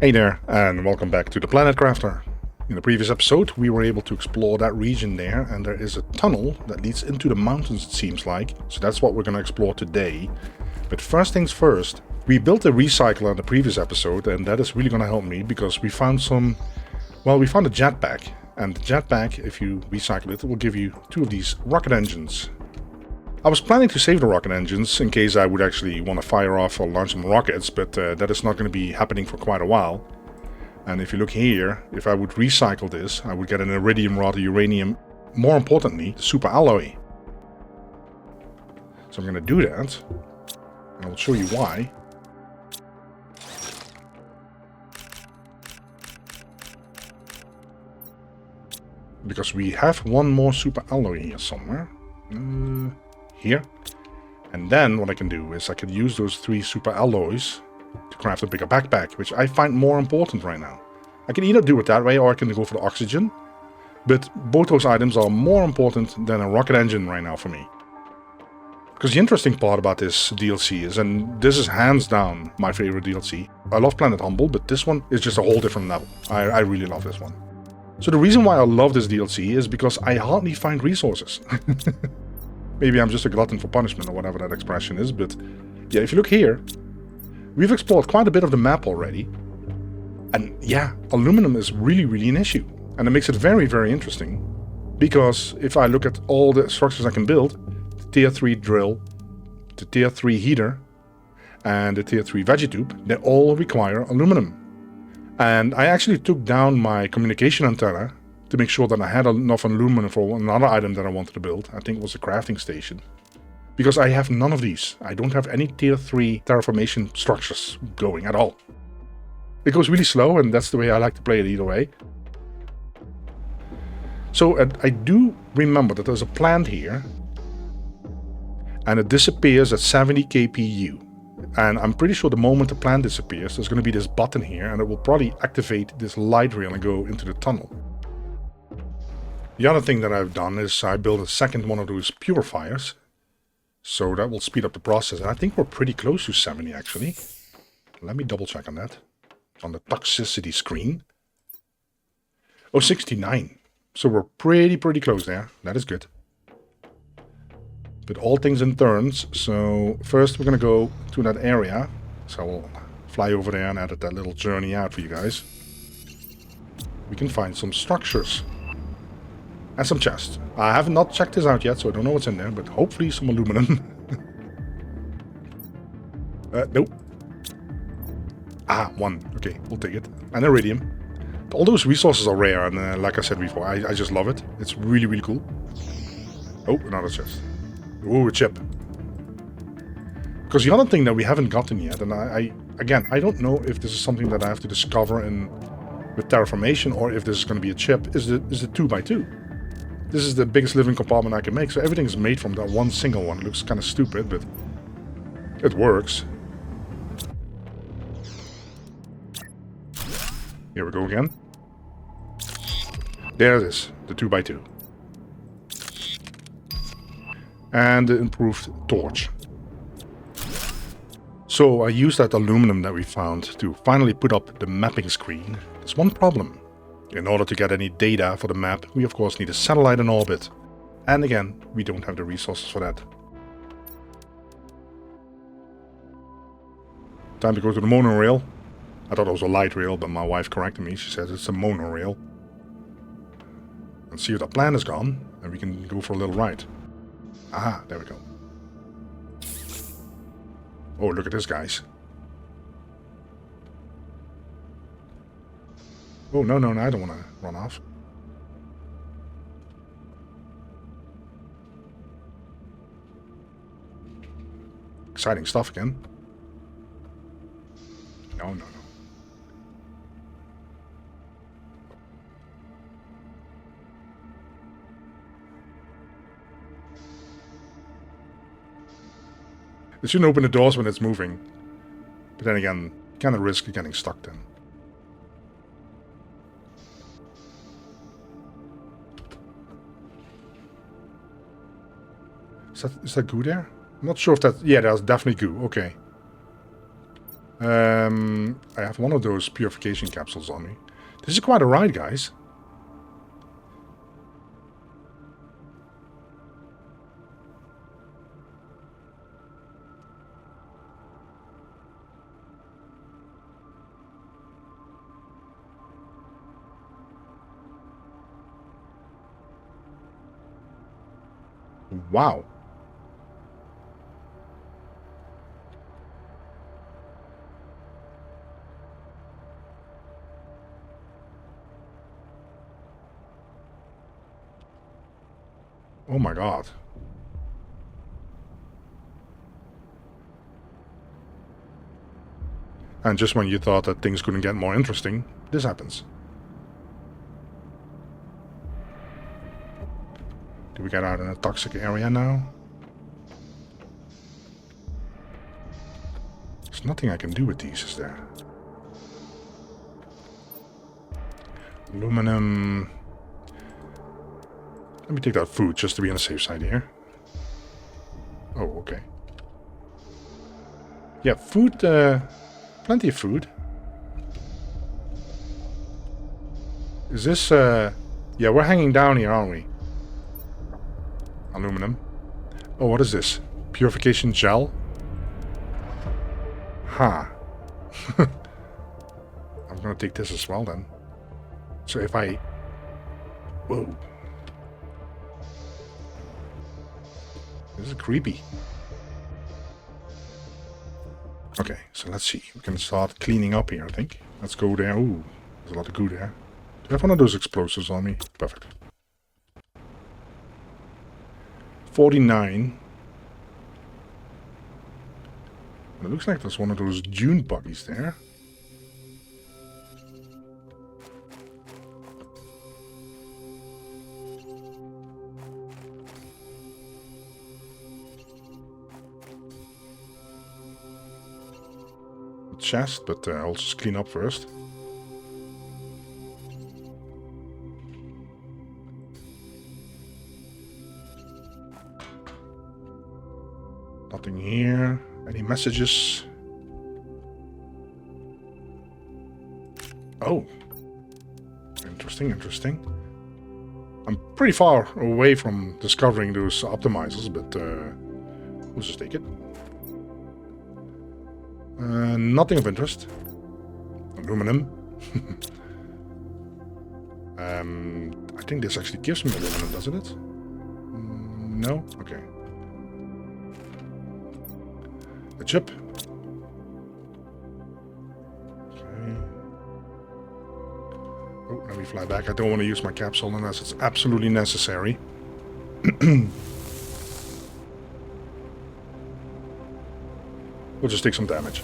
Hey there, and welcome back to the Planet Crafter. In the previous episode, we were able to explore that region there, and there is a tunnel that leads into the mountains, it seems like. So that's what we're going to explore today. But first things first, we built a recycler in the previous episode, and that is really going to help me because we found we found a jetpack. And the jetpack, if you recycle it, will give you two of these rocket engines. I was planning to save the rocket engines in case I would actually want to fire off or launch some rockets, but that is not going to be happening for quite a while. And if you look here, if I would recycle this, I would get an iridium rod, uranium, more importantly, the super alloy. So I'm going to do that, and I'll show you why. Because we have one more super alloy here somewhere. Here. And then what I can do is I can use those 3 super alloys to craft a bigger backpack, which I find more important right now. I can either do it that way or I can go for the oxygen, but both those items are more important than a rocket engine right now for me. Because the interesting part about this DLC is, and this is hands down my favorite DLC, I love Planet Humble, but this one is just a whole different level. I really love this one. So the reason why I love this DLC is because I hardly find resources. Maybe I'm just a glutton for punishment or whatever that expression is, but yeah, if you look here, we've explored quite a bit of the map already. And yeah, aluminum is really an issue. And it makes it very interesting. Because if I look at all the structures I can build, the tier 3 drill, the tier 3 heater, and the tier 3 veggie-tube, they all require aluminum. And I actually took down my communication antenna to make sure that I had enough aluminum for another item that I wanted to build. I think it was a crafting station. Because I have none of these. I don't have any tier 3 terraformation structures going at all. It goes really slow, and that's the way I like to play it either way. So I do remember that there's a plant here, and it disappears at 70 kpu. And I'm pretty sure the moment the plant disappears, there's going to be this button here, and it will probably activate this light rail and go into the tunnel. The other thing that I've done is I built a second one of those purifiers. So that will speed up the process. And I think we're pretty close to 70 actually. Let me double check on that. On the Toxicity screen. Oh, 69. So we're pretty close there. That is good. But all things in turns. So first we're going to go to that area. So we'll fly over there and edit that little journey out for you guys. We can find some structures. And some chests. I have not checked this out yet, so I don't know what's in there, but hopefully some aluminum. Nope. Ah, 1. Okay, we'll take it. And iridium. All those resources are rare, and like I said before, I just love it. It's really cool. Oh, another chest. Ooh, a chip. Because the other thing that we haven't gotten yet, and again, I don't know if this is something that I have to discover with terraformation, or if this is going to be a chip, is the 2x2. This is the biggest living compartment I can make, so everything is made from that one single one. It looks kind of stupid, but it works. Here we go again. There it is, the 2x2. And the improved torch. So I used that aluminum that we found to finally put up the mapping screen. There's one problem. In order to get any data for the map, we of course need a satellite in orbit. And again, we don't have the resources for that. Time to go to the monorail. I thought it was a light rail, but my wife corrected me. She says it's a monorail. And see if the plan is gone, and we can go for a little ride. Ah, there we go. Oh, look at this, guys. Oh, no, I don't want to run off. Exciting stuff again. No. It shouldn't open the doors when it's moving. But then again, kind of risk getting stuck then. Is that goo there? I'm not sure if that... Yeah, that's definitely goo. Okay. I have one of those purification capsules on me. This is quite a ride, guys. Wow. Oh my god. And just when you thought that things couldn't get more interesting, this happens. Do we get out in a toxic area now? There's nothing I can do with these, is there? Aluminum. Let me take that food just to be on the safe side here. Oh, okay. Yeah, food, plenty of food. Is this, yeah, we're hanging down here, aren't we? Aluminum. Oh, what is this? Purification gel? Huh. I'm gonna take this as well then. So if I... Whoa. This is creepy. Okay, so let's see. We can start cleaning up here, I think. Let's go there. Ooh, there's a lot of goo there. Do I have one of those explosives on me? Perfect. 49. And it looks like there's one of those dune buggies there. Chest, but I'll just clean up first. Nothing here. Any messages? Oh. Interesting, interesting. I'm pretty far away from discovering those optimizers, but we'll just take it. Nothing of interest. Aluminum. I think this actually gives me aluminum, doesn't it? No? Okay. A chip. Okay. Oh, let me fly back. I don't want to use my capsule unless it's absolutely necessary. We'll just take some damage.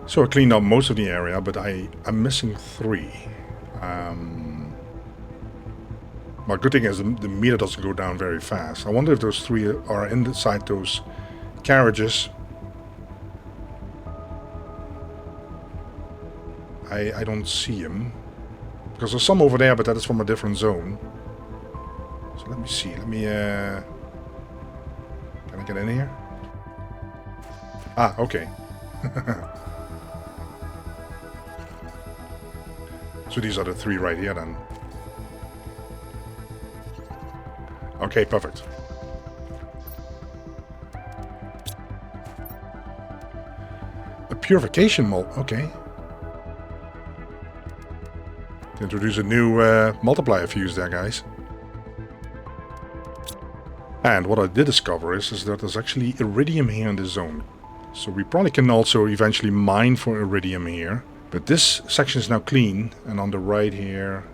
So I cleaned up most of the area, but I'm missing 3. Well, good thing is the meter doesn't go down very fast. I wonder if those 3 are inside those carriages. I don't see them. Because there's some over there, but that is from a different zone. So let me see. Let me... Can I get in here? Ah, okay. So these are the 3 right here then. Okay, perfect. A purification mold, okay. To introduce a new multiplier fuse there, guys. And what I did discover is that there's actually iridium here in this zone. So we probably can also eventually mine for iridium here. But this section is now clean, and on the right here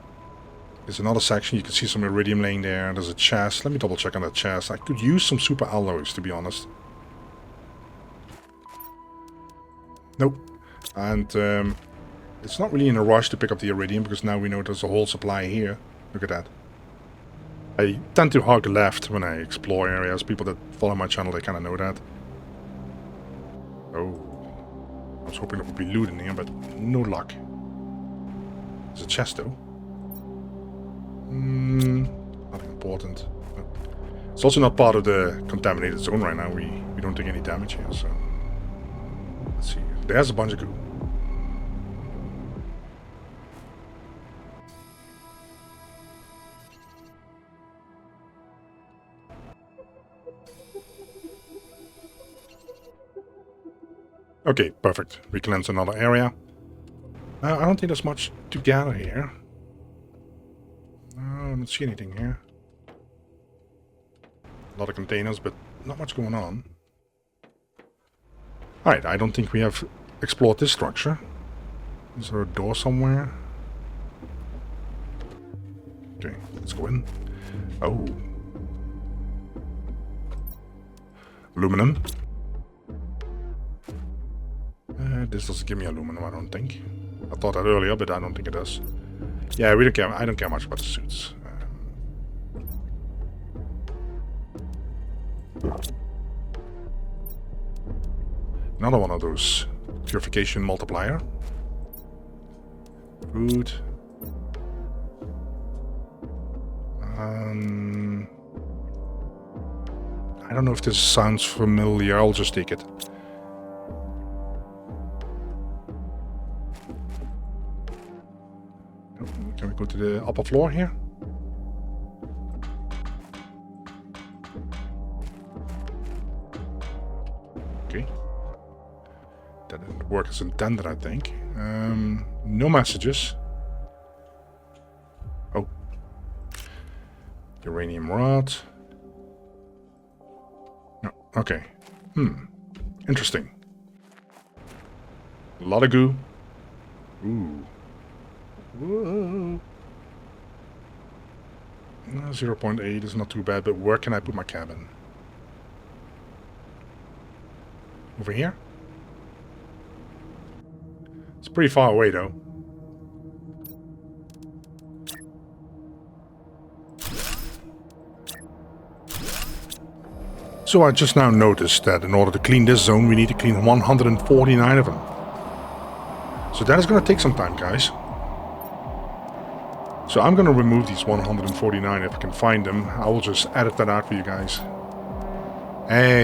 is another section. You can see some iridium laying there. There's a chest. Let me double check on that chest. I could use some super alloys, to be honest. Nope. And it's not really in a rush to pick up the iridium, because now we know there's a whole supply here. Look at that. I tend to hug left when I explore areas. People that follow my channel, they kind of know that. Oh. I was hoping there would be loot in here, but no luck. There's a chest, though. Nothing important. It's also not part of the contaminated zone right now. We don't take any damage here, so... Let's see. There's a bunch of goo. Okay, perfect. We cleanse another area. I don't think there's much to gather here. I don't see anything here. A lot of containers, but not much going on. Alright, I don't think we have explored this structure. Is there a door somewhere? Okay, let's go in. Oh. Aluminum. This doesn't give me aluminum, I don't think. I thought that earlier, but I don't think it does. Yeah, we don't care. I don't care much about the suits. Another one of those purification multiplier. Food. I don't know if this sounds familiar. I'll just take it. Can we go to the upper floor here? Okay. That didn't work as intended, I think. No messages. Oh. Uranium rod. No, okay. Interesting. A lot of goo. Ooh. Whoa. 0.8 is not too bad, but where can I put my cabin? Over here? It's pretty far away, though. So I just now noticed that in order to clean this zone, we need to clean 149 of them. So that is going to take some time, guys. So I'm going to remove these 149 if I can find them. I will just edit that out for you guys.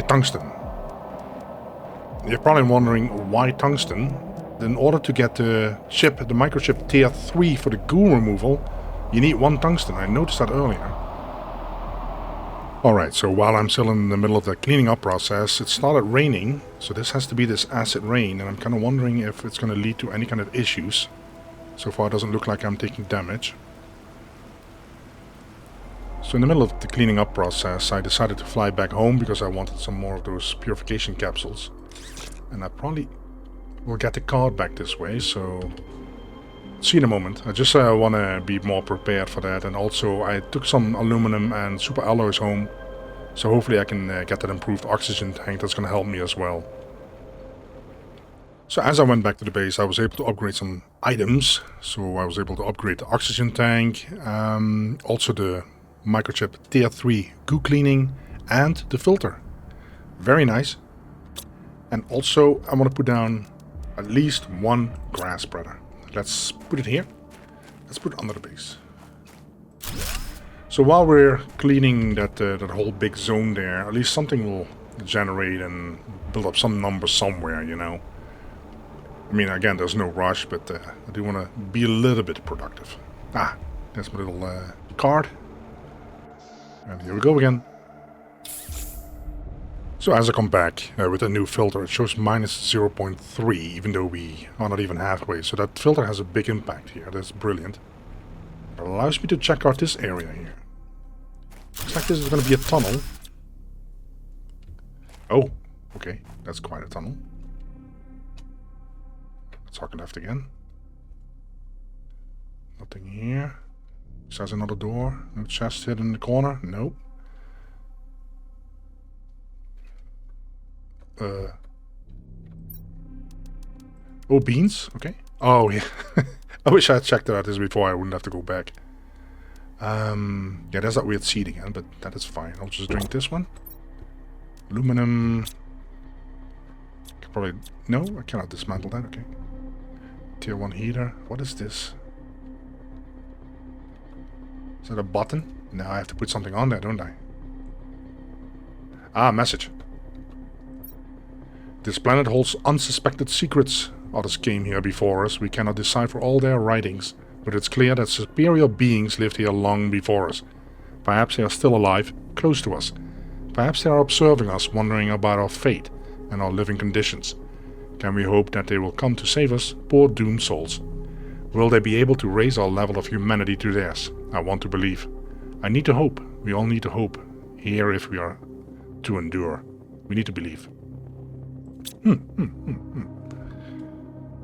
Tungsten. You're probably wondering why tungsten. In order to get the ship, the microchip tier 3 for the goo removal, you need 1 tungsten. I noticed that earlier. Alright, so while I'm still in the middle of the cleaning up process, it started raining. So this has to be this acid rain, and I'm kind of wondering if it's going to lead to any kind of issues. So far it doesn't look like I'm taking damage. So in the middle of the cleaning up process, I decided to fly back home because I wanted some more of those purification capsules. And I probably will get the card back this way, so... See in a moment. I just want to be more prepared for that. And also I took some aluminum and super alloys home. So hopefully I can get that improved oxygen tank. That's going to help me as well. So as I went back to the base, I was able to upgrade some items. So I was able to upgrade the oxygen tank. Also the microchip tier 3 goo cleaning and the filter. Very nice. And also I want to put down at least 1 grass spreader. Let's put it here. Let's put it under the base. So while we're cleaning that whole big zone there, at least something will generate and build up some numbers somewhere, you know. I mean, again, there's no rush, but I do want to be a little bit productive. Ah, there's my little card. And here we go again. So as I come back with a new filter, it shows minus 0.3, even though we are not even halfway. So that filter has a big impact here. That's brilliant. It allows me to check out this area here. Looks like this is going to be a tunnel. Oh, okay. That's quite a tunnel. Let's harken left again. Nothing here. Besides another door. No chest hidden in the corner. Nope. Oh, beans? Okay. Oh, yeah. I wish I had checked that out this before. I wouldn't have to go back. Yeah, there's that weird seed again, but that is fine. I'll just drink this one. Aluminum. Can probably... No, I cannot dismantle that. Okay. Tier 1 heater. What is this? Is that a button? No, I have to put something on there, don't I? Ah, message. This planet holds unsuspected secrets. Others came here before us. We cannot decipher all their writings, but it's clear that superior beings lived here long before us. Perhaps they are still alive, close to us. Perhaps they are observing us, wondering about our fate and our living conditions. Can we hope that they will come to save us, poor doomed souls? Will they be able to raise our level of humanity to theirs? I want to believe. I need to hope. We all need to hope. Here, if we are to endure. We need to believe.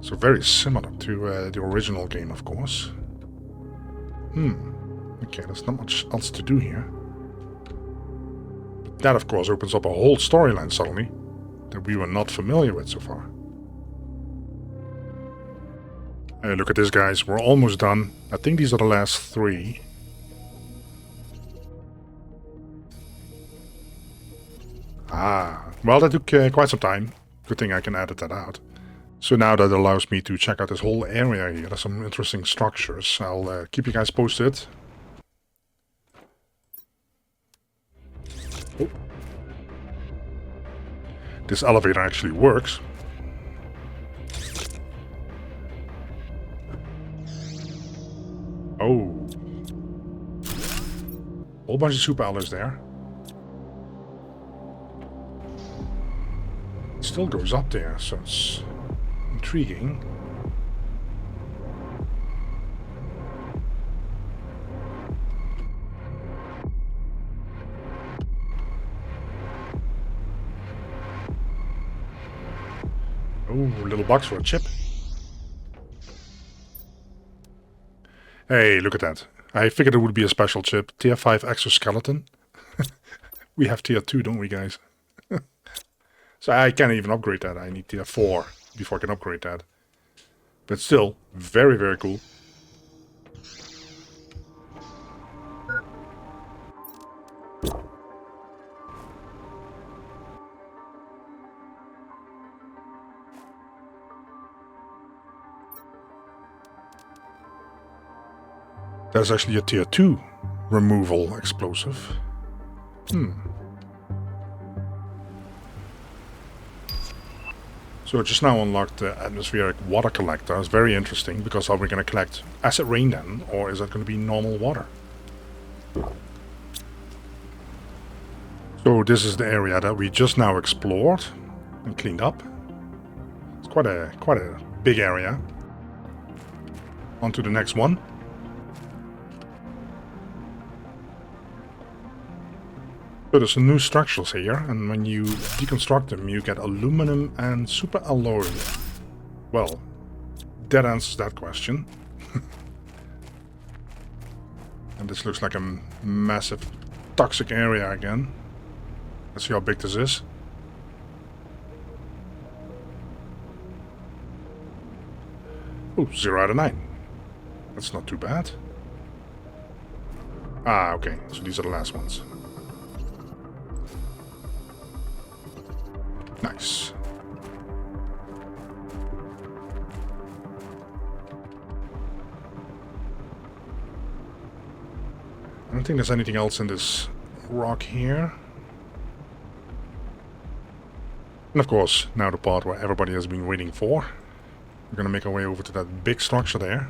So very similar to the original game, of course. Okay, there's not much else to do here. But that, of course, opens up a whole storyline suddenly that we were not familiar with so far. Hey, look at this, guys. We're almost done. I think these are the last 3. Ah, well, that took quite some time. Good thing I can edit that out. So now that allows me to check out this whole area here. There's some interesting structures. I'll keep you guys posted. Oh. This elevator actually works. Oh. Whole bunch of super alloys there. It still goes up there, so it's intriguing. Oh, little box for a chip. Hey, look at that. I figured it would be a special chip. Tier 5 Exoskeleton. We have Tier 2, don't we, guys? So I can't even upgrade that. I need Tier 4 before I can upgrade that. But still, very, very cool. There's actually a Tier 2 removal explosive. So it just now unlocked the atmospheric water collector. It's very interesting, because are we going to collect acid rain then? Or is that going to be normal water? So this is the area that we just now explored and cleaned up. It's quite a big area. On to the next one. So there's some new structures here, and when you deconstruct them, you get aluminum and super alloy. Well, that answers that question. And this looks like a massive toxic area again. Let's see how big this is. Oh, 0 out of 9. That's not too bad. Ah, okay. So these are the last ones. Nice. I don't think there's anything else in this rock here. And of course, now the part where everybody has been waiting for. We're gonna make our way over to that big structure there.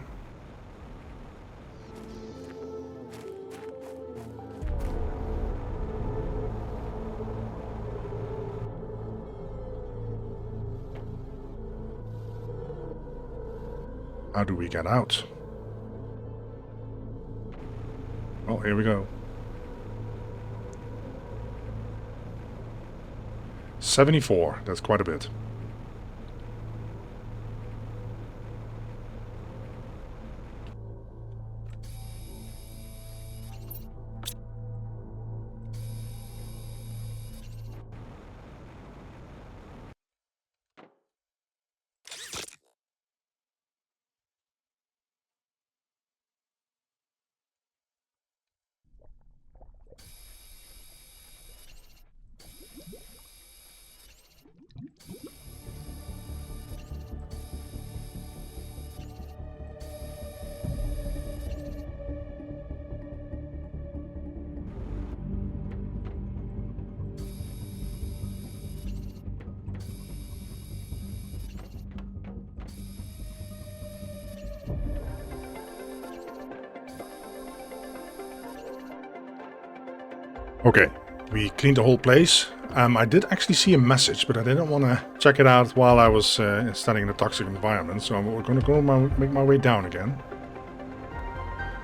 How do we get out? Well, here we go. 74, that's quite a bit. Okay, we cleaned the whole place. I did actually see a message, but I didn't want to check it out while I was studying the toxic environment, so we're going to make my way down again.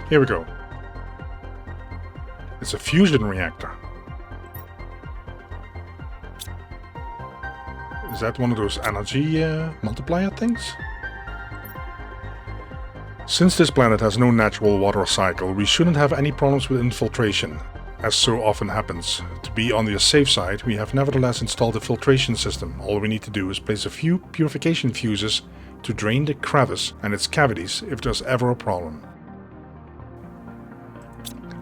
Here we go. It's a fusion reactor. Is that one of those energy multiplier things? Since this planet has no natural water cycle, we shouldn't have any problems with infiltration. As so often happens, to be on the safe side, we have nevertheless installed a filtration system. All we need to do is place a few purification fuses to drain the crevice and its cavities if there's ever a problem.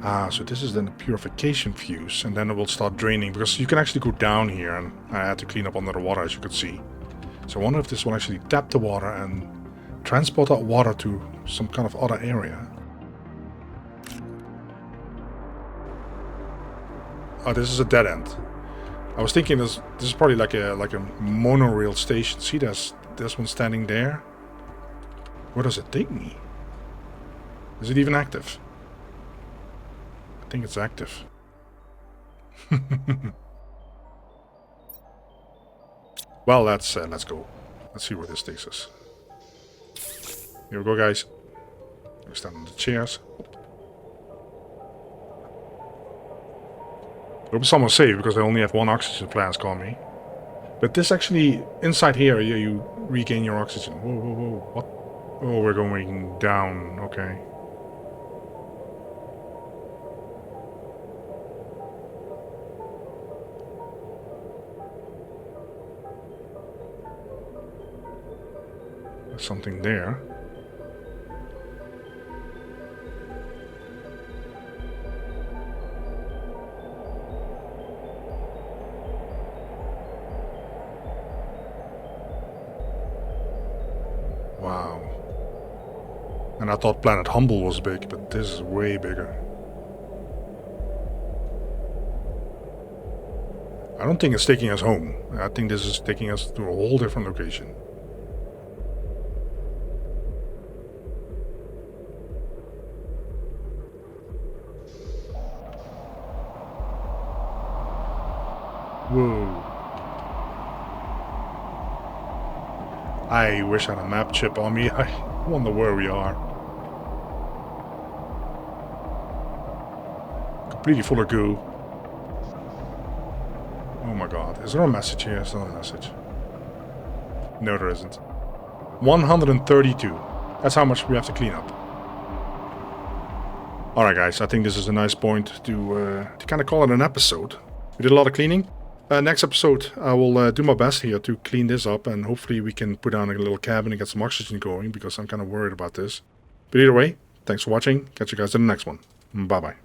Ah, so this is then the purification fuse, and then it will start draining, because you can actually go down here, and I had to clean up under the water, as you could see. So I wonder if this will actually tap the water and transport that water to some kind of other area. Oh, this is a dead end. I was thinking this is probably like a monorail station. See, there's one standing there. Where does it take me? Is it even active? I think it's active. Well, let's go. Let's see where this takes us. Here we go, guys. We stand on the chairs. Hope it's almost safe because I only have one oxygen flask on me. But this actually, inside here, you regain your oxygen. Whoa, whoa, whoa. What? Oh, we're going down. Okay. There's something there. Wow. And I thought Planet Humble was big, but this is way bigger. I don't think it's taking us home. I think this is taking us to a whole different location. Whoa. I wish I had a map chip on me. I wonder where we are. Completely full of goo. Oh my god. Is there a message here? There's not a message. No, there isn't. 132. That's how much we have to clean up. Alright guys, I think this is a nice point to kind of call it an episode. We did a lot of cleaning. Next episode, I will do my best here to clean this up, and hopefully we can put down a little cabin and get some oxygen going, because I'm kind of worried about this. But either way, thanks for watching. Catch you guys in the next one. Bye-bye.